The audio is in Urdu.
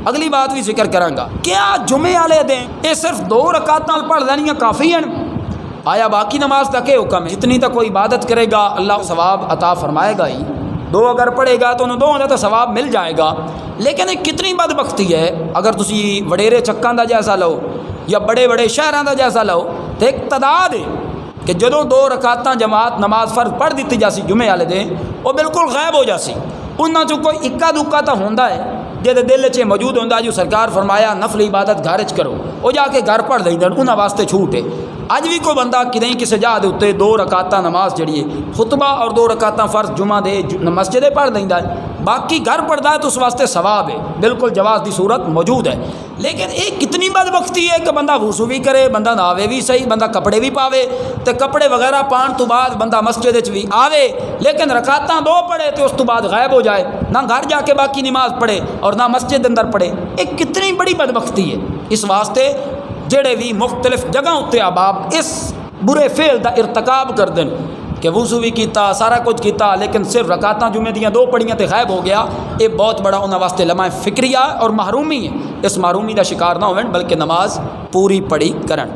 اگلی بات بھی ذکر کروں گا. کیا جمعے والے دن یہ صرف 2 رکعتاں پڑھ لینیاں کافی ہیں؟ آیا باقی نماز کا کیا حکم ہے؟ جتنی تک کوئی عبادت کرے گا اللہ ثواب عطا فرمائے گا ہی. 2 اگر پڑھے گا تو انہوں 2 کا تو ثواب مل جائے گا. لیکن یہ کتنی بدبختی ہے اگر تسی وڈیرے چکاں دا جیسا لو یا بڑے بڑے شہراں دا جیسا لو تو ایک تعداد ہے کہ جدوں 2 رکعتاں جماعت نماز فرض پڑھ دیتی جاسی جمعے والے دن وہ بالکل غائب ہو جاسی. انہاں چوں کوئی اکا دکا تو ہوندا ہے جہدے دل چ موجود ہوندا جو سرکار فرمایا نفل عبادت گھر چ کرو وہ جا کے گھر پڑھ لیں انہاں واسطے چھوٹ ہے. اج بھی کوئی بندہ کدیں کسی جگہ دے اتنے 2 رکعتاں نماز جڑی ہے خطبہ اور 2 رکعتاں فرض جمعہ دے مسجد پڑھ لیندا ہے باقی گھر پڑھدا ہے تو اس واسطے ثواب ہے بالکل جواز دی صورت موجود ہے. لیکن یہ کتنی بدبختی ہے کہ بندہ وضو بھی کرے بندہ نہاوے بھی صحیح بندہ کپڑے بھی پاوے تو کپڑے وغیرہ پان تو بعد بندہ مسجد وچ بھی آوے لیکن رکعتاں 2 پڑھے تو اس تو بعد غائب ہو جائے نہ گھر جا کے باقی نماز پڑھے اور نہ مسجد اندر پڑھے. یہ کتنی بڑی بدبختی ہے. اس واسطے جڑے بھی مختلف جگہ اتنے احباب اس برے فعل دا ارتکاب کر دیں کہ وضو بھی کیتا سارا کچھ کیتا لیکن صرف رکعتاں جمعے دیاں 2 پڑھیاں تے غائب ہو گیا. یہ بہت بڑا انہاں واسطے لمحہ فکریہ اور محرومی ہے. اس محرومی دا شکار نہ ہوئیں بلکہ نماز پوری پڑھی کرن.